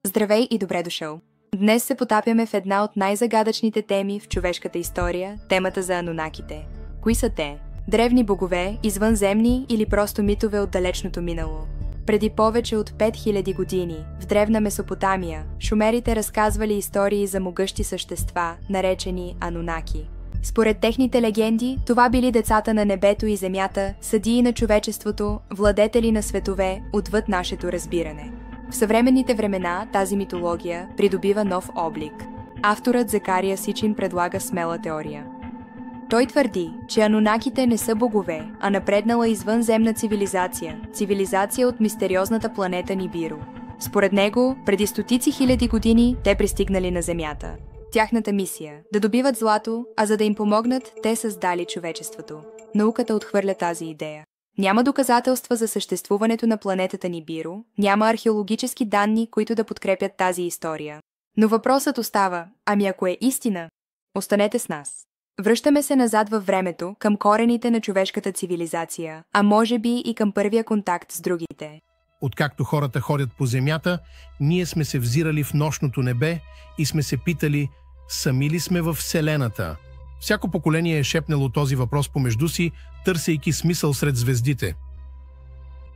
Здравей и добре дошъл! Днес се потапяме в една от най-загадъчните теми в човешката история – темата за анунаките. Кои са те? Древни богове, извънземни или просто митове от далечното минало? Преди повече от 5000 години, в древна Месопотамия, шумерите разказвали истории за могъщи същества, наречени анунаки. Според техните легенди, това били децата на небето и земята, съдии на човечеството, владетели на светове, отвъд нашето разбиране. В съвременните времена тази митология придобива нов облик. Авторът Закария Сичин предлага смела теория. Той твърди, че анунаките не са богове, а напреднала извънземна цивилизация от мистериозната планета Нибиру. Според него, преди стотици хиляди години те пристигнали на Земята. Тяхната мисия – да добиват злато, а за да им помогнат, те създали човечеството. Науката отхвърля тази идея. Няма доказателства за съществуването на планетата Нибиру, няма археологически данни, които да подкрепят тази история. Но въпросът остава, ами ако е истина? Останете с нас. Връщаме се назад във времето, към корените на човешката цивилизация, а може би и към първия контакт с другите. Откакто хората ходят по земята, ние сме се взирали в нощното небе и сме се питали, сами ли сме във Вселената? Всяко поколение е шепнало този въпрос помежду си, търсейки смисъл сред звездите.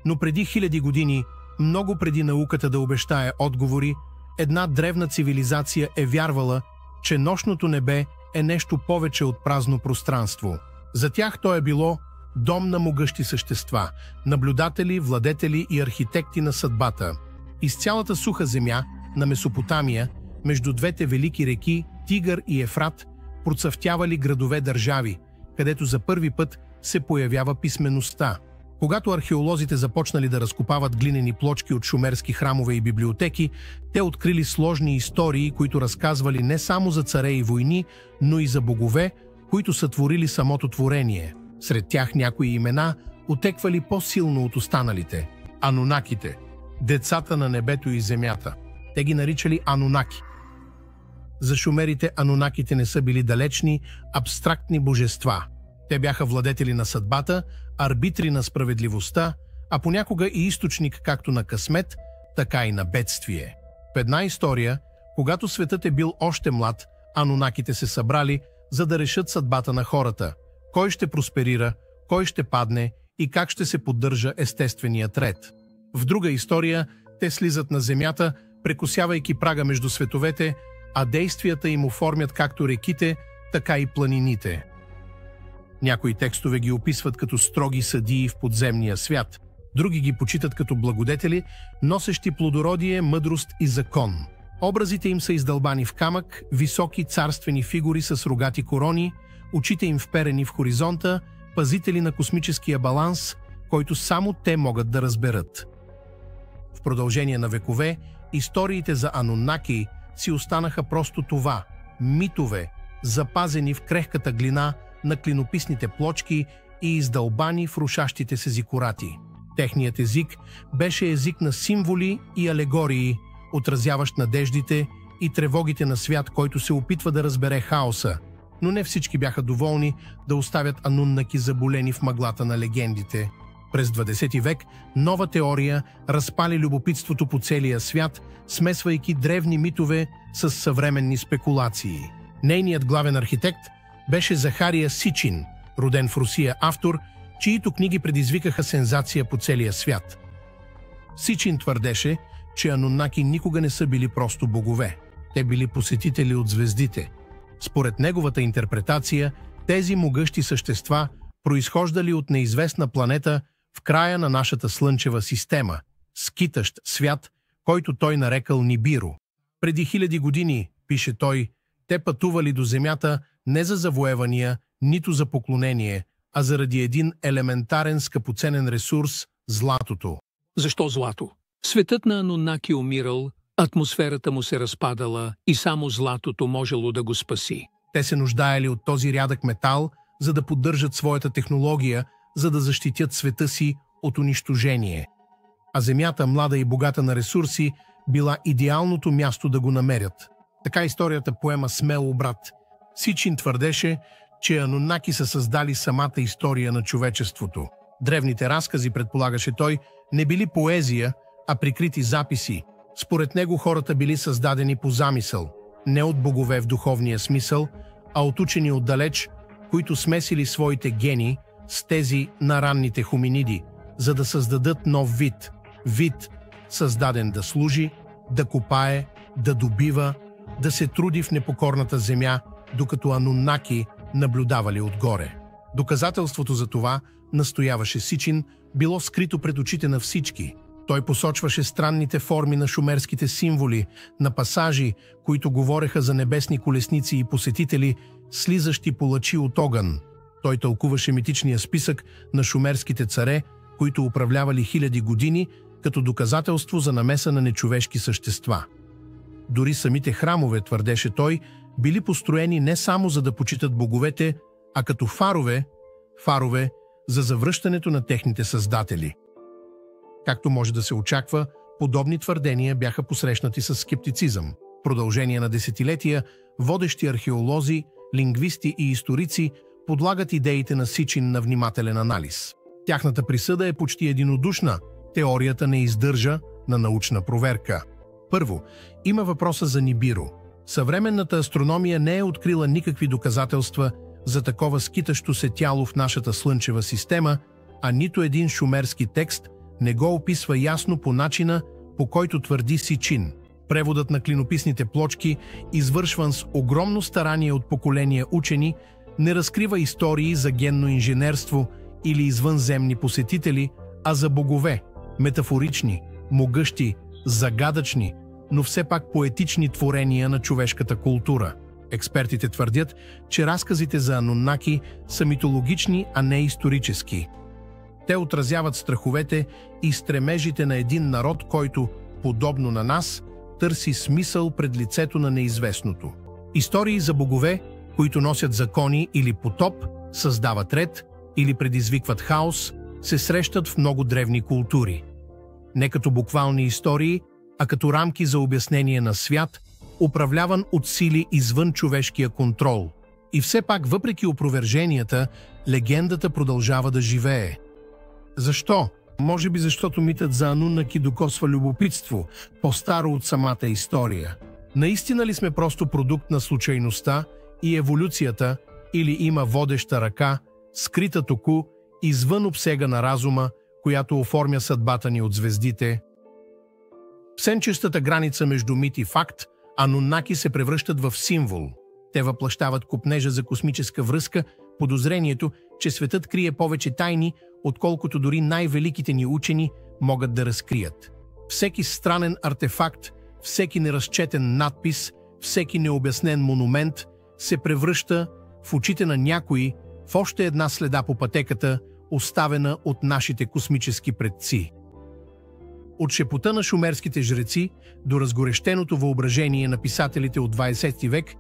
Но преди хиляди години, много преди науката да обещае отговори, една древна цивилизация е вярвала, че нощното небе е нещо повече от празно пространство. За тях то е било дом на могъщи същества, наблюдатели, владетели и архитекти на съдбата. Из цялата суха земя на Месопотамия, между двете велики реки Тигър и Ефрат, процъфтявали градове-държави, където за първи път се появява писмеността. Когато археолозите започнали да разкопават глинени плочки от шумерски храмове и библиотеки, те открили сложни истории, които разказвали не само за царе и войни, но и за богове, които сътворили самото творение. Сред тях някои имена отеквали по-силно от останалите. Анунаките – децата на небето и земята. Те ги наричали анунаки. За шумерите анунаките не са били далечни, абстрактни божества. Те бяха владетели на съдбата, арбитри на справедливостта, а понякога и източник както на късмет, така и на бедствие. В една история, когато светът е бил още млад, анунаките се събрали, за да решат съдбата на хората. Кой ще просперира, кой ще падне и как ще се поддържа естественият ред. В друга история, те слизат на земята, прекосявайки прага между световете, а действията им оформят както реките, така и планините. Някои текстове ги описват като строги съдии в подземния свят, други ги почитат като благодетели, носещи плодородие, мъдрост и закон. Образите им са издълбани в камък, високи царствени фигури с рогати корони, очите им вперени в хоризонта, пазители на космическия баланс, който само те могат да разберат. В продължение на векове, историите за анунаки си останаха просто това – митове, запазени в крехката глина на клинописните плочки и издълбани в рушащите се зикурати. Техният език беше език на символи и алегории, отразяващ надеждите и тревогите на свят, който се опитва да разбере хаоса. Но не всички бяха доволни да оставят анунаки заболени в мъглата на легендите. През 20 век нова теория разпали любопитството по целия свят, смесвайки древни митове с съвременни спекулации. Нейният главен архитект беше Закария Сичин, роден в Русия автор, чието книги предизвикаха сензация по целия свят. Сичин твърдеше, че анунаки никога не са били просто богове. Те били посетители от звездите. Според неговата интерпретация, тези могъщи същества произхождали от неизвестна планета в края на нашата слънчева система, скитащ свят, който той нарекал Нибиру. Преди хиляди години, пише той, те пътували до Земята не за завоевания, нито за поклонение, а заради един елементарен скъпоценен ресурс – златото. Защо злато? Светът на анунаки умирал, атмосферата му се разпадала и само златото можело да го спаси. Те се нуждаели от този рядък метал, за да поддържат своята технология, за да защитят света си от унищожение. А Земята, млада и богата на ресурси, била идеалното място да го намерят. Така историята поема смел обрат. Сичин твърдеше, че анунаки са създали самата история на човечеството. Древните разкази, предполагаше той, не били поезия, а прикрити записи, Според него хората били създадени по замисъл, не от богове в духовния смисъл, а от учени отдалеч, които смесили своите гени с тези на ранните хоминиди, за да създадат нов вид. Вид, създаден да служи, да копае, да добива, да се труди в непокорната земя, докато Анунаки наблюдавали отгоре. Доказателството за това, настояваше Сичин, било скрито пред очите на всички. Той посочваше странните форми на шумерските символи, на пасажи, които говореха за небесни колесници и посетители, слизащи по лъчи от огън. Той тълкуваше митичния списък на шумерските царе, които управлявали хиляди години, като доказателство за намеса на нечовешки същества. Дори самите храмове, твърдеше той, били построени не само за да почитат боговете, а като фарове за завръщането на техните създатели. Както може да се очаква, подобни твърдения бяха посрещнати с скептицизъм. В продължение на десетилетия водещи археолози, лингвисти и историци подлагат идеите на Сичин на внимателен анализ. Тяхната присъда е почти единодушна. Теорията не издържа на научна проверка. Първо, има въпроса за Нибиро. Съвременната астрономия не е открила никакви доказателства за такова скитащо се тяло в нашата слънчева система, а нито един шумерски текст не го описва ясно по начина, по който твърди Сичин. Преводът на клинописните плочки, извършван с огромно старание от поколения учени, не разкрива истории за генно инженерство или извънземни посетители, а за богове, метафорични, могъщи, загадъчни, но все пак поетични творения на човешката култура. Експертите твърдят, че разказите за Анунаки са митологични, а не исторически. Те отразяват страховете и стремежите на един народ, който, подобно на нас, търси смисъл пред лицето на неизвестното. Истории за богове, които носят закони или потоп, създават ред или предизвикват хаос, се срещат в много древни култури. Не като буквални истории, а като рамки за обяснение на свят, управляван от сили извън човешкия контрол. И все пак, въпреки опроверженията, легендата продължава да живее. Защо? Може би защото митът за Анунаки докосва любопитство, по-старо от самата история. Наистина ли сме просто продукт на случайността и еволюцията, или има водеща ръка, скрита току, извън обсега на разума, която оформя съдбата ни от звездите? В сенчестата граница между мит и факт, Анунаки се превръщат в символ. Те въплъщават копнежа за космическа връзка, подозрението, че светът крие повече тайни, отколкото дори най-великите ни учени могат да разкрият. Всеки странен артефакт, всеки неразчетен надпис, всеки необяснен монумент се превръща в очите на някои в още една следа по пътеката, оставена от нашите космически предци. От шепота на шумерските жреци до разгорещеното въображение на писателите от 20 век,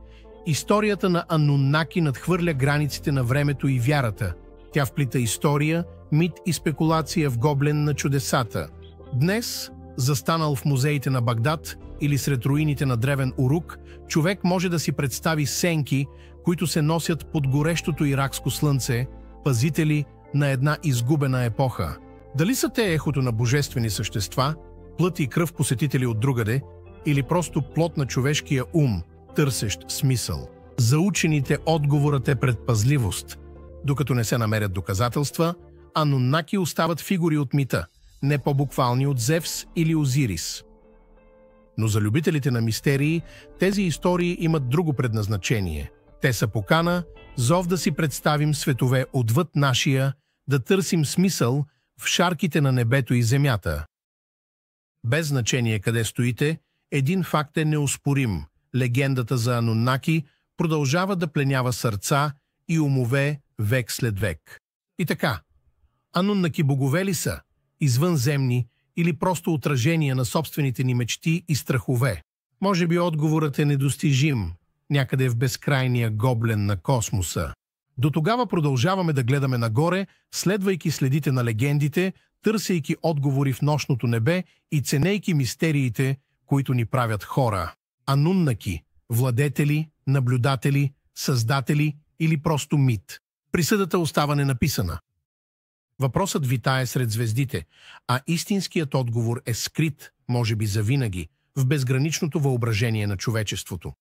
историята на Анунаки надхвърля границите на времето и вярата. Тя вплита история, мит и спекулация в гоблен на чудесата. Днес, застанал в музеите на Багдад или сред руините на древен Урук, човек може да си представи сенки, които се носят под горещото иракско слънце, пазители на една изгубена епоха. Дали са те ехото на божествени същества, плът и кръв посетители от другаде, или просто плод на човешкия ум, търсещ смисъл? За учените отговорът е предпазливост. Докато не се намерят доказателства, Анунаки остават фигури от мита, не по-буквални от Зевс или Озирис. Но за любителите на мистерии, тези истории имат друго предназначение. Те са покана, зов да си представим светове отвъд нашия, да търсим смисъл в шарките на небето и земята. Без значение къде стоите, един факт е неоспорим. Легендата за Анунаки продължава да пленява сърца и умове век след век. И така, Анунаки богове ли са, извънземни или просто отражения на собствените ни мечти и страхове? Може би отговорът е недостижим, някъде в безкрайния гоблен на космоса. До тогава продължаваме да гледаме нагоре, следвайки следите на легендите, търсейки отговори в нощното небе и ценейки мистериите, които ни правят хора. Анунаки – владетели, наблюдатели, създатели или просто мит? Присъдата остава ненаписана. Въпросът витае сред звездите, а истинският отговор е скрит, може би завинаги, в безграничното въображение на човечеството.